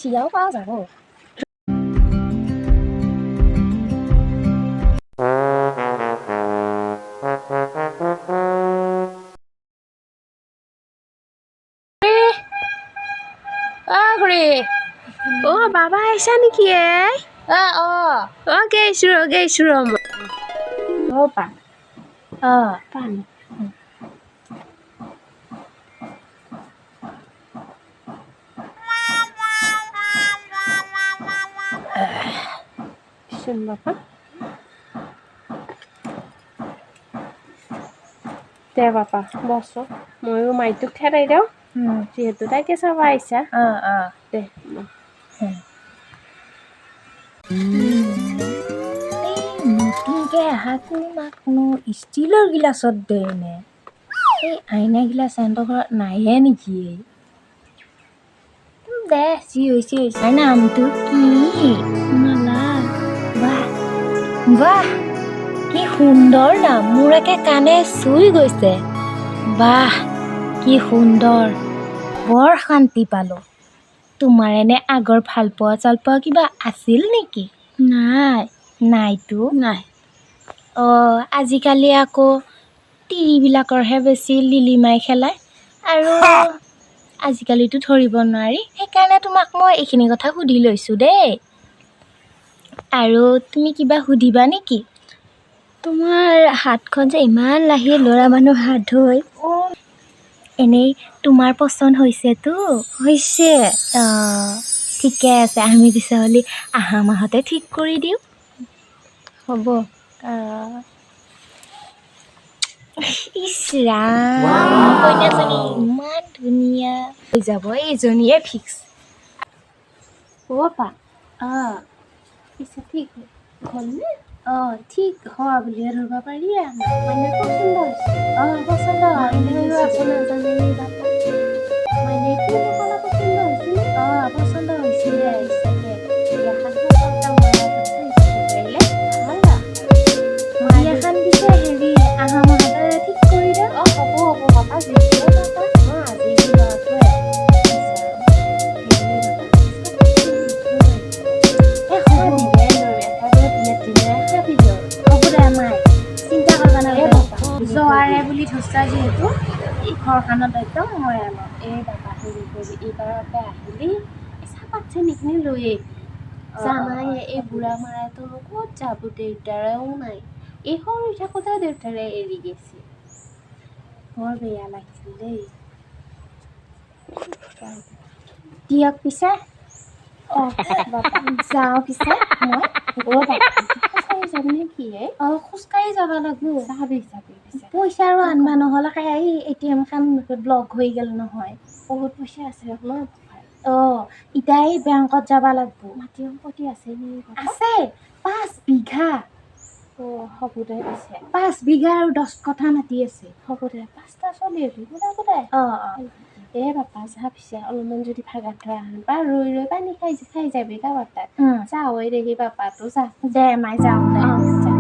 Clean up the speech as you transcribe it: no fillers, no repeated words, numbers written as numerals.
চিৰাও পাওয়া যাব ও বাবা আইছা নেকি ও গেইছো ৰ ও পা পান শুন বাবা দে বাবা বস ময়ো মাইটোক ঠেৰাই দিওঁ যিহেতু তাইকে চাব আহিছা দে নতুনকে হাকু মাকনো ষ্টিলৰ গিলাচত দে নে এই আইনা গিলাচ এহঁতৰ ঘৰত নাইহে নেকি দে যি হৈছে হৈছে নামটো কি মালা বাহ বাহ কি সুন্দৰ নাম মোৰ একে কাণে চুই গৈছে বাহ কি সুন্দৰ বৰ শান্তি পালো তোমাৰ এনে আগৰ ভালপোৱা চালপোৱা কিবা আছিল নেকি নাইতো নাই আজিকালি আকৌ টিভিবিলাকৰহে বেছি লিলিমাই খেলায় আৰু আজিকালিতো ধৰিব নোৱাৰি সেইকাৰণে তোমাক মই এইখিনি কথা সুধি লৈছোঁ দেই আৰু তুমি কিবা সুধিবা নেকি তোমাৰ হাতখন যে ইমান লাহি ল'ৰা মানুহ হাত ধুই এনেই তোমাৰ পচন্দ হৈছেতো হৈছে ঠিকে আছে আমি পিছলি আহা মাহতে ঠিক কৰি দিওঁ হ'ব ইছ ৰাম কইনাজনী ইমান ধুনীয়া হৈ যাব এইজনীয়ে ফিক্স পা পিছে ঠিক হ'লনে ঠিক হোৱা বুলিয়ে ধৰিব পাৰি মানে পচন্দ হৈছে পচন্দ মানে কোনো কলা পচন্দ হৈছিলে পচন্দ হৈছিলে বিয়াখন পিছে হেৰি আহা মাহতে ঠিক কৰি দে হ'ব পাপা যিহেতু আজি ল'ৰাটোৱে জোৱাৰে বুলি ধৰিছা যিহেতু এই ঘৰখনত একদম মই আনক এই বাবা হেৰি কৰি এইবাৰকে আহিলি চাহপাত চেনিখিনি লৈ জানাই এই বুঢ়া মাৰাটো ক'ত যাব দেউতাৰেও নাই এই সৰু থাকোঁতে দেউতাৰে এৰি গৈছে বৰ বেয়া লাগিছিল দেই দিয়ক পিছে যাওঁ পিছে মই যাম নে কি খোজকাঢ়ি যাব লাগিব যাবি পইচা আৰু আনবা নহ'লে এই ATM খান ব্লক হৈ গ'ল নহয় বহুত পইচা আছে ন এতিয়া এই বেংকত যাব লাগিব মাটি সম্পত্তি আছে নি আছে 5 বিঘা হ'ব দে পিছে 5 বিঘা আৰু 10 কঠা মাটি আছে হ'ব দে 5টা চলি আহিব দে বাপা যা পিছে অলপমান যদি ভাগাত ধৰা আন বা ৰৈ পানী খাই যাবি গাঁৱত তাত যা হৈ দেখি বাপাটো যা দে মাই যাওঁ দে